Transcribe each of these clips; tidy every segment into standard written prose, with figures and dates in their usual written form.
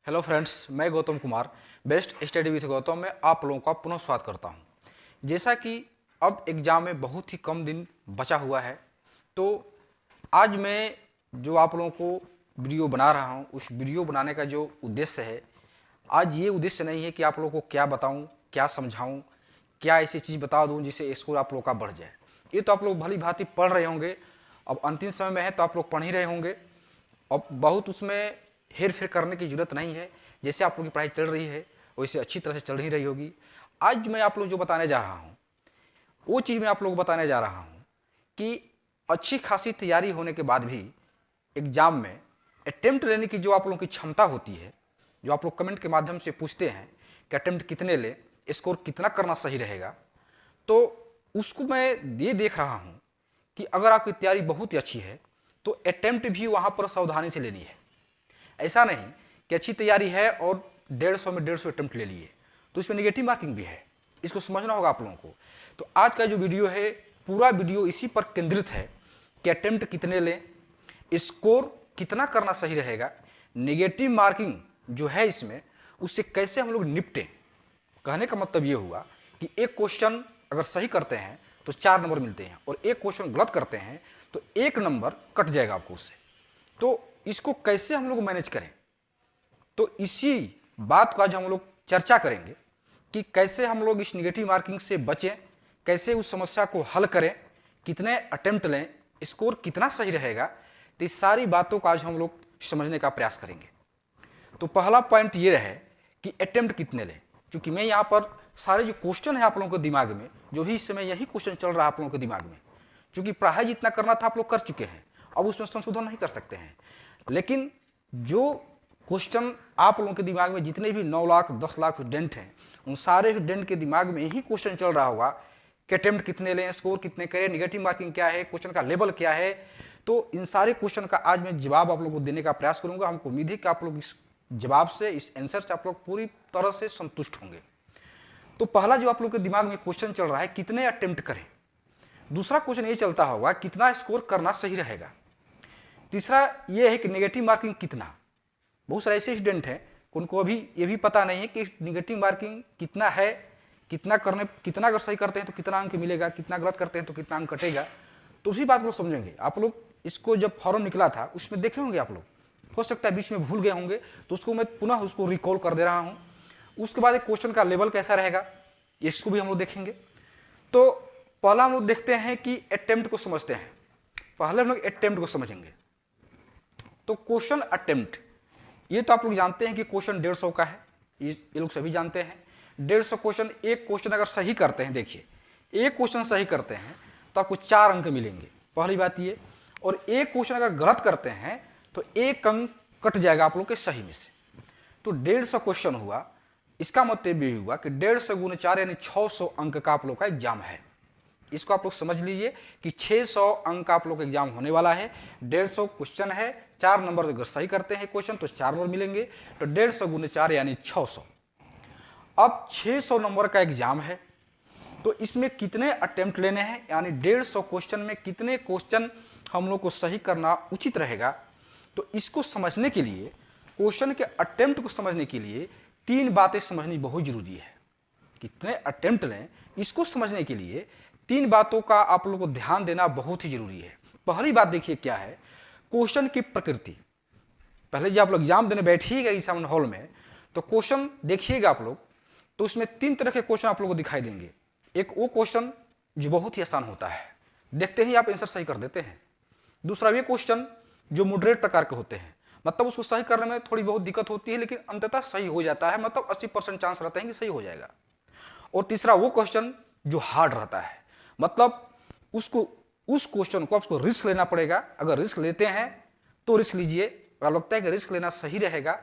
Hello friends, मैं Gautam Kumar best study with Gautam में आप लोगों का पुनः स्वागत करता हूं। जैसा कि अब एग्ज़ाम में बहुत ही कम दिन बचा हुआ है, तो आज मैं जो आप लोगों को वीडियो बना रहा हूं, उस वीडियो बनाने का जो उद्देश्य है, आज ये उद्देश्य नहीं है कि आप लोगों को क्या बताऊं, क्या समझाऊं, क्या ऐसी चीज़ बता दूं जिससे स्कोर आप लोगों का बढ़ जाए। ये तो आप लोग भली भांति पढ़ रहे होंगे, अब अंतिम समय में है तो आप लोग पढ़ ही रहे होंगे। अब बहुत उसमें हेर फेर करने की ज़रूरत नहीं है। जैसे आप लोगों की पढ़ाई चल रही है वैसे अच्छी तरह से चल ही रही होगी। आज मैं आप लोग जो बताने जा रहा हूँ वो चीज़ मैं आप लोग को बताने जा रहा हूँ कि अच्छी खासी तैयारी होने के बाद भी एग्ज़ाम में अटेम्प्ट लेने की जो आप लोगों की क्षमता होती है, जो आप लोग कमेंट के माध्यम से पूछते हैं कि अटेम्प्ट कितने लें, स्कोर कितना करना सही रहेगा, तो उसको मैं ये देख रहा हूँ कि अगर आपकी तैयारी बहुत ही अच्छी है तो अटेम्प्ट भी वहाँ पर सावधानी से लेनी है। ऐसा नहीं कि अच्छी तैयारी है और 150 में 150 अटेम्प्ट ले लिए तो इसमें नेगेटिव मार्किंग भी है। इसको समझना होगा आप लोगों को। तो आज का जो वीडियो है, पूरा वीडियो इसी पर केंद्रित है कि अटेम्प्ट कितने लें, स्कोर कितना करना सही रहेगा, नेगेटिव मार्किंग जो है इसमें उससे कैसे हम लोग निपटें। कहने का मतलब ये हुआ कि एक क्वेश्चन अगर सही करते हैं तो 4 नंबर मिलते हैं और एक क्वेश्चन गलत करते हैं तो 1 नंबर कट जाएगा आपको उससे। तो इसको कैसे हम लोग मैनेज करें, तो इसी बात को आज हम लोग चर्चा करेंगे कि कैसे हम लोग इस निगेटिव मार्किंग से बचें, कैसे उस समस्या को हल करें, कितने अटेम्प्ट लें, स्कोर कितना सही रहेगा। तो इस सारी बातों को आज हम लोग समझने का प्रयास करेंगे। तो पहला पॉइंट ये रहे कि अटेम्प्ट कितने लें। क्योंकि मैं यहाँ पर सारे जो क्वेश्चन है आप लोगों के दिमाग में, जो भी इस समय यही क्वेश्चन चल रहा है आप लोगों के दिमाग में, क्योंकि पढ़ाई जितना करना था आप लोग कर चुके हैं, अब उसमें संशोधन नहीं कर सकते हैं। लेकिन जो क्वेश्चन आप लोगों के दिमाग में जितने भी 9 लाख 10 लाख स्टूडेंट हैं, उन सारे स्टूडेंट के दिमाग में यही क्वेश्चन चल रहा होगा कि अटेम्प्ट कितने लें, स्कोर कितने करें, नेगेटिव मार्किंग क्या है, क्वेश्चन का लेवल क्या है। तो इन सारे क्वेश्चन का आज मैं जवाब आप लोगों को देने का प्रयास करूंगा। हमको उम्मीद है कि आप लोग इस जवाब से, इस आंसर से आप लोग पूरी तरह से संतुष्ट होंगे। तो पहला जो आप लोग के दिमाग में क्वेश्चन चल रहा है, कितने अटेम्प्ट करें। दूसरा क्वेश्चन ये चलता होगा कितना स्कोर करना सही रहेगा। तीसरा ये है कि नेगेटिव मार्किंग कितना। बहुत सारे ऐसे स्टूडेंट हैं उनको अभी ये भी पता नहीं है कि नेगेटिव मार्किंग कितना है, कितना अगर सही करते हैं तो कितना अंक मिलेगा, कितना गलत करते हैं तो कितना अंक कटेगा। तो उसी बात को समझेंगे। आप लोग इसको जब फॉर्म निकला था उसमें देखे होंगे आप लोग, हो सकता है बीच में भूल गए होंगे, तो उसको मैं पुनः उसको रिकॉल कर दे रहा हूँ। उसके बाद एक क्वेश्चन का लेवल कैसा रहेगा इसको भी हम लोग देखेंगे। तो पहला हम लोग देखते हैं कि अटेम्प्ट को समझते हैं। पहले हम लोग अटेम्प्ट को समझेंगे। तो क्वेश्चन अटेम्प्ट, ये तो आप लोग जानते हैं कि क्वेश्चन 150 का है, ये लोग सभी जानते हैं। 150 क्वेश्चन, एक क्वेश्चन अगर सही करते हैं, देखिए एक क्वेश्चन सही करते हैं तो आपको 4 अंक मिलेंगे, पहली बात ये। और एक क्वेश्चन अगर गलत करते हैं तो 1 अंक कट जाएगा आप लोग के सही में से। तो 150 क्वेश्चन हुआ, इसका मतलब ये हुआ कि 150 × 4 यानी 600 अंक का आप लोग का एग्जाम है। इसको आप लोग समझ लीजिए कि 600 अंक का आप लोग का एग्जाम होने वाला है। 150 क्वेश्चन है, 4 नंबर अगर सही करते हैं क्वेश्चन तो 4 नंबर मिलेंगे। तो 150 × 4 यानी 600। अब 600 नंबर का एग्जाम है तो इसमें कितने अटेम्प्ट लेने हैं, यानी 150 क्वेश्चन में कितने क्वेश्चन हम लोग को सही करना उचित रहेगा। तो इसको समझने के लिए, क्वेश्चन के अटेम्प्ट को समझने के लिए 3 बातें समझनी बहुत जरूरी है। कितने अटेम्प्ट लें, इसको समझने के लिए 3 बातों का आप लोगों को ध्यान देना बहुत ही जरूरी है। पहली बात देखिए क्या है, क्वेश्चन की प्रकृति। पहले जब आप लोग एग्जाम देने बैठिएगा एग्जामिनेशन हॉल में तो क्वेश्चन देखिएगा आप लोग, तो उसमें 3 तरह के क्वेश्चन आप लोगों को दिखाई देंगे। एक वो क्वेश्चन जो बहुत ही आसान होता है, देखते ही आप आंसर सही कर देते हैं। दूसरा वे क्वेश्चन जो मॉडरेट प्रकार के होते हैं, मतलब उसको सही करने में थोड़ी बहुत दिक्कत होती है लेकिन अंततः सही हो जाता है, मतलब 80% चांस रहता है कि सही हो जाएगा। और तीसरा वो क्वेश्चन जो हार्ड रहता है, मतलब उस क्वेश्चन को आपको रिस्क लेना पड़ेगा। अगर रिस्क लेते हैं तो रिस्क लीजिए, अगर लगता है कि रिस्क लेना सही रहेगा,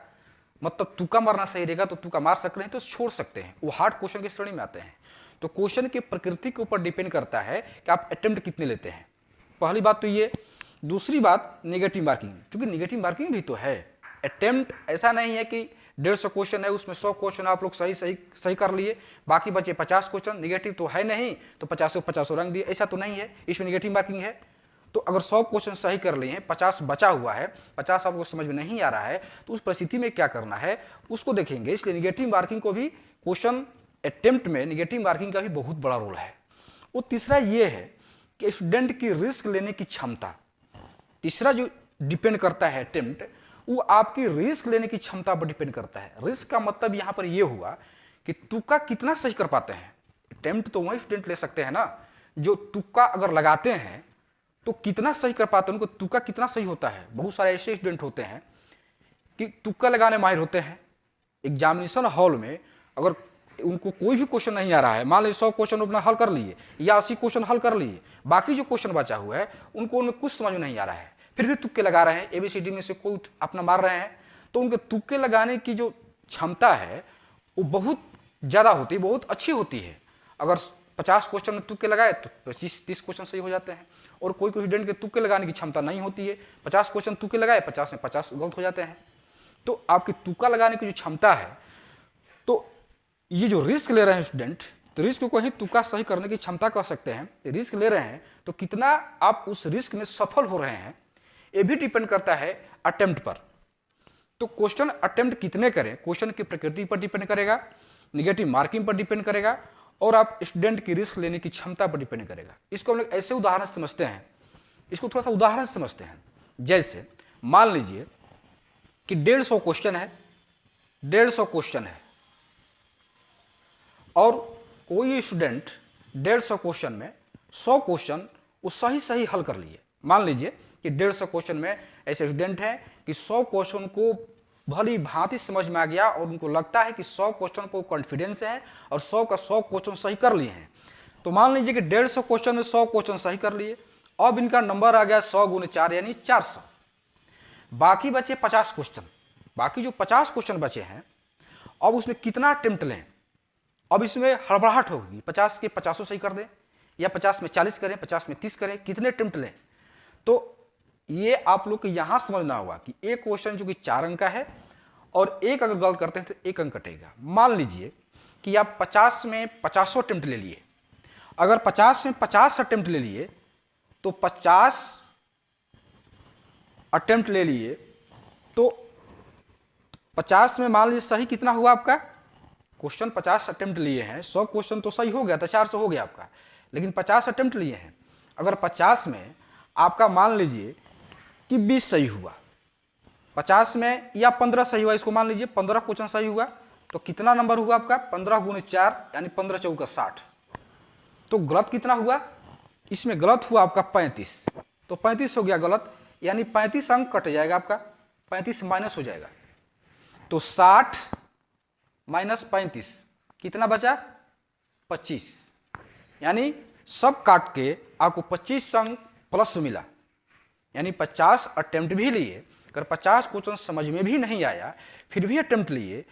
मतलब तुक्का मारना सही रहेगा तो तुक्का मार सकते हैं, तो छोड़ सकते हैं, वो हार्ड क्वेश्चन की श्रेणी में आते हैं। तो क्वेश्चन की प्रकृति के ऊपर डिपेंड करता है कि आप अटेम्प्ट कितने लेते हैं। पहली बात तो ये। दूसरी बात नेगेटिव मार्किंग, क्योंकि नेगेटिव मार्किंग भी तो है। अटेम्प्ट ऐसा नहीं है कि 150 क्वेश्चन है उसमें 100 क्वेश्चन आप लोग सही कर लिए, बाकी बचे 50 क्वेश्चन, नेगेटिव तो है नहीं तो 50 रंग दिए, ऐसा तो नहीं है। इसमें नेगेटिव मार्किंग है। तो अगर 100 क्वेश्चन सही कर लिए हैं, 50 बचा हुआ है, 50 आपको समझ में नहीं आ रहा है, तो उस परिस्थिति में क्या करना है उसको देखेंगे। इसलिए निगेटिव मार्किंग को भी क्वेश्चन अटेम्प्ट में निगेटिव मार्किंग का भी बहुत बड़ा रोल है। वो तीसरा ये है कि स्टूडेंट की रिस्क लेने की क्षमता, तीसरा जो डिपेंड करता है अटेम्प्ट, वो आपकी रिस्क लेने की क्षमता पर डिपेंड करता है। रिस्क का मतलब यहाँ पर ये हुआ कि तुक्का कितना सही कर पाते हैं। अटेम्प्ट तो वही स्टूडेंट ले सकते हैं ना जो तुक्का अगर लगाते हैं तो कितना सही कर पाते हैं, उनको तुक्का कितना सही होता है। बहुत सारे ऐसे स्टूडेंट होते हैं कि तुक्का लगाने माहिर होते हैं। एग्जामिनेशन हॉल में अगर उनको कोई भी क्वेश्चन नहीं आ रहा है, मान लीजिए 100 क्वेश्चन अपना हल कर लिए या 80 क्वेश्चन हल कर लिए, बाकी जो क्वेश्चन बचा हुआ है उनको उनमें कुछ समझ में नहीं आ रहा है, फिर भी तुक्के लगा रहे हैं, ABCD में से कोई अपना मार रहे हैं, तो उनके तुक्के लगाने की जो क्षमता है वो बहुत ज़्यादा होती है, बहुत अच्छी होती है। अगर 50 क्वेश्चन में तुक्के लगाए तो 25-30 क्वेश्चन सही हो जाते हैं। और कोई स्टूडेंट के तुक्के लगाने की क्षमता नहीं होती है, 50 क्वेश्चन तुक्के लगाए, 50 में 50 गलत हो जाते हैं। तो आपकी तुक्का लगाने की जो क्षमता है, तो ये जो रिस्क ले रहे हैं स्टूडेंट, तो रिस्क को ही तुक्का सही करने की क्षमता कह सकते हैं। रिस्क ले रहे हैं तो कितना आप उस रिस्क में सफल हो रहे हैं, ये भी डिपेंड करता है अटेम्प्ट पर। तो क्वेश्चन अटेम्प्ट कितने करें, क्वेश्चन की प्रकृति पर डिपेंड करेगा, निगेटिव मार्किंग पर डिपेंड करेगा, और आप स्टूडेंट की रिस्क लेने की क्षमता पर डिपेंड करेगा। इसको हम लोग ऐसे उदाहरण से समझते हैं, इसको थोड़ा सा उदाहरण से समझते हैं। जैसे मान लीजिए कि 150 क्वेश्चन है, 150 क्वेश्चन है, और कोई स्टूडेंट 150 क्वेश्चन में 100 क्वेश्चन वो सही सही हल कर लिए। मान लीजिए कि 150 क्वेश्चन में ऐसे स्टूडेंट हैं कि 100 क्वेश्चन को भली भांति समझ में आ गया और उनको लगता है कि 100 क्वेश्चन को कॉन्फिडेंस है और 100 का 100 क्वेश्चन सही कर लिए हैं। तो मान लीजिए कि 150 क्वेश्चन में 100 क्वेश्चन सही कर लिए, अब इनका नंबर आ गया 100 × 4 यानी 400। बाकी बचे 50 क्वेश्चन, बाकी जो 50 क्वेश्चन बचे हैं, अब उसमें कितना अटेम्प्ट लें। अब इसमें हड़बड़ाहट होगी, 50 के 50 सही कर दें या 50 में 40 करें, 50 में 30 करें, कितने अटेम्प्ट लें। तो ये आप लोग को यहाँ समझना होगा कि एक क्वेश्चन जो कि 4 अंक का है और एक अगर गलत करते हैं तो 1 अंक कटेगा। मान लीजिए कि आप 50 में 50 अटेम्प्ट ले लिए, अगर 50 में 50 अटेम्प्ट ले लिए तो 50 अटेम्प्ट ले लिए तो 50 में मान लीजिए सही कितना हुआ आपका, क्वेश्चन 50 अटेम्प्ट लिए हैं, 100 क्वेश्चन तो सही हो गया तो 400 हो गया आपका, लेकिन 50 अटेम्प्ट लिए हैं। अगर 50 में आपका मान लीजिए कि 20 सही हुआ, 50 में या 15 सही हुआ, इसको मान लीजिए 15 क्वेश्चन सही हुआ, तो कितना नंबर हुआ आपका 15 × 4 यानी 15 × 4 = 60। तो गलत कितना हुआ, इसमें गलत हुआ आपका 35, तो 35 हो गया गलत, यानी 35 अंक कट जाएगा आपका, 35 माइनस हो जाएगा। तो 60 - 35 कितना बचा 25, यानी सब काट के आपको 25 अंक प्लस मिला, यानी 50 अटेम्प्ट भी लिए, अगर 50 क्वेश्चन समझ में भी नहीं आया फिर भी अटेम्प्ट लिए,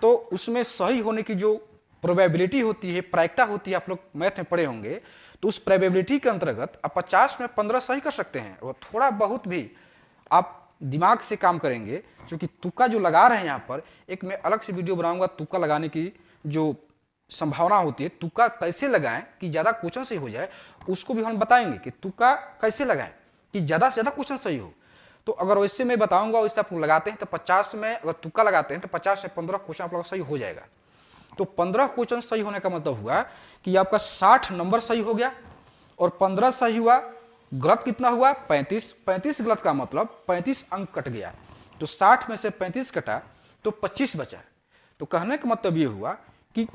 तो उसमें सही होने की जो प्रोबेबिलिटी होती है, प्रायिकता होती है, आप लोग मैथ में पढ़े होंगे, तो उस प्रोबेबिलिटी के अंतर्गत आप 50 में 15 सही कर सकते हैं। और थोड़ा बहुत भी आप दिमाग से काम करेंगे, क्योंकि तुक्का जो लगा रहे हैं यहाँ पर, एक मैं अलग से वीडियो बनाऊंगा तुक्का लगाने की जो संभावना होती है, तुक्का कैसे लगाएं कि ज़्यादा क्वेश्चन सही हो जाए, उसको भी हम बताएंगे कि तुक्का कैसे लगाएं कि ज़्यादा से ज़्यादा क्वेश्चन सही हो। तो अगर वैसे मैं बताऊंगा, वैसे आप लोग लगाते हैं तो 50 में अगर तुक्का लगाते हैं तो 50 से 15 क्वेश्चन आप लोग सही हो जाएगा। तो 15 क्वेश्चन सही होने का मतलब हुआ कि आपका 60 नंबर सही हो गया और 15 सही हुआ, गलत कितना हुआ 35, 35 गलत का मतलब 35 अंक कट गया। तो 60 में से 35 कटा तो 25 बचा। तो कहने का मतलब ये हुआ कि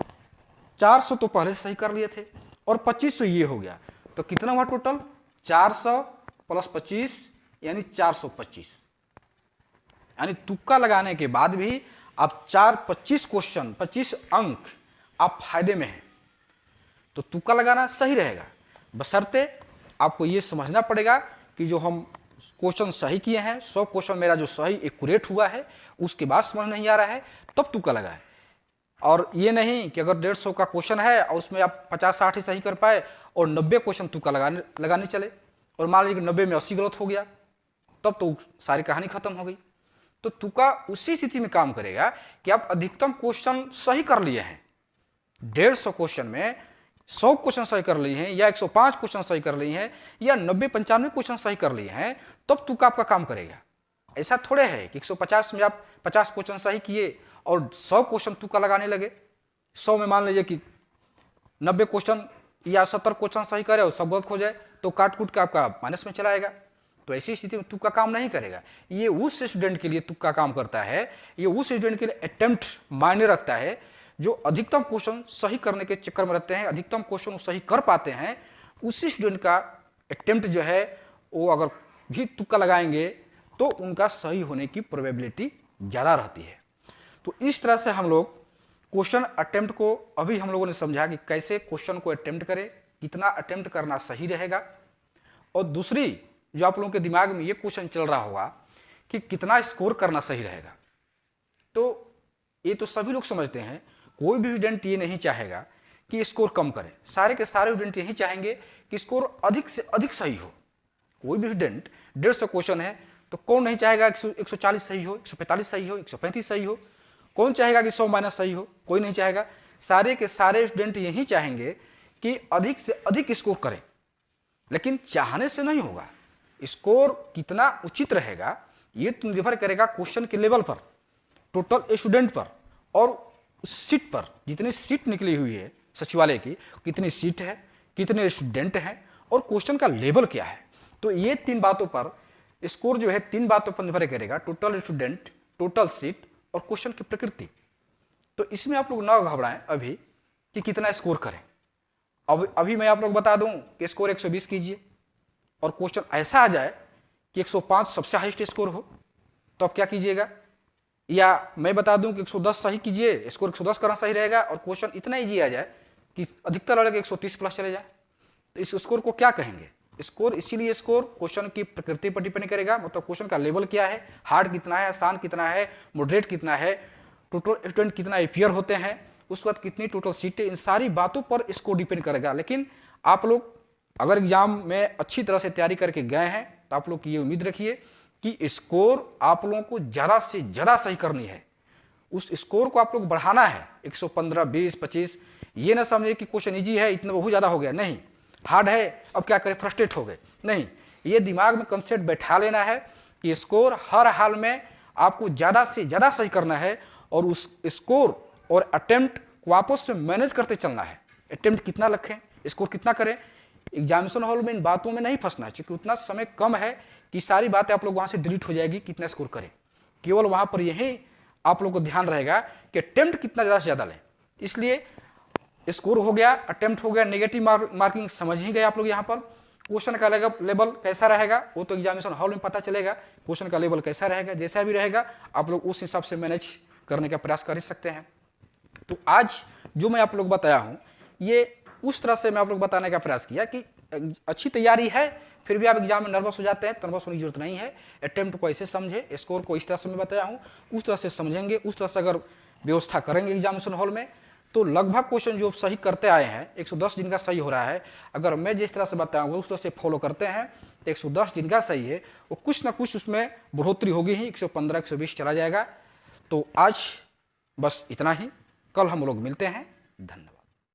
400 तो पहले से सही कर लिए थे और 25 तो ये हो गया, तो कितना हुआ टोटल 400 + 25 यानी 425। यानी तुक्का लगाने के बाद भी आप 25 क्वेश्चन 25 अंक आप फायदे में हैं। तो तुक्का लगाना सही रहेगा, बशर्ते आपको ये समझना पड़ेगा कि जो हम क्वेश्चन सही किए हैं, 100 क्वेश्चन मेरा जो सही एक्यूरेट हुआ है, उसके बाद समझ नहीं आ रहा है तब तुक्का लगाए। और ये नहीं कि अगर 150 का क्वेश्चन है और उसमें आप 50-60 ही सही कर पाए और 90 क्वेश्चन तुक्का लगाने चले और मान लीजिए 90 में 80 गलत हो गया, तब तो सारी कहानी खत्म हो गई। तो तुक्का उसी स्थिति में काम करेगा कि आप अधिकतम क्वेश्चन सही कर लिए हैं। 150 क्वेश्चन में 100 क्वेश्चन सही कर लिए हैं या 105 क्वेश्चन सही कर लिए हैं या 90-95 क्वेश्चन सही कर लिए हैं तब तुक्का आपका काम करेगा। ऐसा थोड़े है कि 150 में आप 50 क्वेश्चन सही किए और 100 क्वेश्चन तुक्का लगाने लगे। 100 में मान लीजिए कि 90 क्वेश्चन या 70 क्वेश्चन सही करे और सब गलत हो जाए तो काट कूट के आपका माइनस में चला आएगा। तो ऐसी स्थिति में तुक्का काम नहीं करेगा। ये उस स्टूडेंट के लिए तुक्का काम करता है, ये उस स्टूडेंट के लिए अटेम्प्ट मायने रखता है जो अधिकतम क्वेश्चन सही करने के चक्कर में रहते हैं, अधिकतम क्वेश्चन सही कर पाते हैं। उसी स्टूडेंट का अटेम्प्ट जो है वो अगर भी तुक्का लगाएंगे तो उनका सही होने की प्रोबेबिलिटी ज़्यादा रहती है। तो इस तरह से हम लोग क्वेश्चन अटेम्प्ट को अभी हम लोगों ने समझा कि कैसे क्वेश्चन को अटेम्प्ट करें, कितना अटेम्प्ट करना सही रहेगा। और दूसरी जो आप लोगों के दिमाग में ये क्वेश्चन चल रहा होगा कि कितना स्कोर करना सही रहेगा। तो ये तो सभी लोग समझते हैं, कोई भी स्टूडेंट ये नहीं चाहेगा कि स्कोर कम करे। सारे के सारे स्टूडेंट यही चाहेंगे कि स्कोर अधिक से अधिक सही हो। कोई भी स्टूडेंट 150 क्वेश्चन है तो कौन नहीं चाहेगा कि 140 सही हो, 145 सही हो, 135 सही हो। कौन चाहेगा कि 100 माइनस सही हो? कोई नहीं चाहेगा। सारे के सारे स्टूडेंट यही चाहेंगे कि अधिक से अधिक स्कोर करें, लेकिन चाहने से नहीं होगा। स्कोर कितना उचित रहेगा ये तो निर्भर करेगा क्वेश्चन के लेवल पर, टोटल स्टूडेंट पर और सीट पर। जितनी सीट निकली हुई है सचिवालय की, कितनी सीट है, कितने स्टूडेंट हैं और क्वेश्चन का लेवल क्या है। तो ये 3 बातों पर स्कोर जो है 3 बातों पर निर्भर करेगा, टोटल स्टूडेंट, टोटल सीट और क्वेश्चन की प्रकृति। तो इसमें आप लोग ना घबराएं अभी कि कितना स्कोर करें। अभी मैं आप लोग बता दूं कि स्कोर 120 कीजिए और क्वेश्चन ऐसा आ जाए कि 105 सबसे हाईएस्ट स्कोर हो तो आप क्या कीजिएगा। या मैं बता दूं कि 110 सही कीजिए, स्कोर 110 करना सही रहेगा और क्वेश्चन इतना ईजी आ जाए कि अधिकतर लड़के 130 प्लस चले जाए, तो इस स्कोर को क्या कहेंगे? स्कोर इसीलिए स्कोर क्वेश्चन की प्रकृति पर डिपेंड करेगा, मतलब क्वेश्चन का लेवल क्या है, हार्ड कितना है, आसान कितना है, मॉडरेट कितना है, टोटल स्टूडेंट कितना अपियर होते हैं, उस वक्त कितनी टोटल सीटें, इन सारी बातों पर स्कोर डिपेंड करेगा। लेकिन आप लोग अगर एग्जाम में अच्छी तरह से तैयारी करके गए हैं तो आप लोग की ये उम्मीद रखिए कि स्कोर आप लोगों को ज़्यादा से ज़्यादा सही करनी है। उस स्कोर को आप लोग बढ़ाना है 115, 20, 25। ये ना समझे कि क्वेश्चन ईजी है इतना बहुत ज़्यादा हो गया, नहीं। हार्ड है अब क्या करें, फ्रस्ट्रेट हो गए, नहीं। ये दिमाग में कंसेप्ट बैठा लेना है कि स्कोर हर हाल में आपको ज़्यादा से ज़्यादा सही करना है और उस स्कोर और अटेम्प्ट को आपस में मैनेज करते चलना है। अटेम्प्ट कितना रखें, स्कोर कितना करें, एग्जामिनेशन हॉल में इन बातों में नहीं फंसना है, क्योंकि उतना समय कम है कि सारी बातें आप लोग वहाँ से डिलीट हो जाएगी। कितना स्कोर करें, केवल वहाँ पर यही आप लोग को ध्यान रहेगा कि अटेम्प्ट कितना ज़्यादा से ज़्यादा लें। इसलिए स्कोर हो गया, अटेम्प्ट हो गया, नेगेटिव मार्किंग समझ ही गए आप लोग। यहाँ पर क्वेश्चन का लेवल कैसा रहेगा वो तो एग्जामिनेशन हॉल में पता चलेगा। क्वेश्चन का लेवल कैसा रहेगा, जैसा भी रहेगा आप लोग उस हिसाब से मैनेज करने का प्रयास कर ही सकते हैं। तो आज जो मैं आप लोग बताया हूँ ये उस तरह से मैं आप लोग बताने का प्रयास किया कि अच्छी तैयारी है फिर भी आप एग्जाम में नर्वस हो जाते हैं, नर्वस होने की जरूरत नहीं है। अटेम्प्ट को ऐसे समझे, स्कोर को इस तरह से मैं बताया हूँ उस तरह से समझेंगे, उस तरह से अगर व्यवस्था करेंगे एग्जामिनेशन हॉल में तो लगभग क्वेश्चन जो सही करते आए हैं 110 दिन का सही हो रहा है। अगर मैं जिस तरह से बताऊंगा उस तरह से फॉलो करते हैं तो 110 दिन का सही है, वो कुछ ना कुछ उसमें बढ़ोतरी होगी ही, 115, 120 चला जाएगा। तो आज बस इतना ही, कल हम लोग मिलते हैं। धन्यवाद।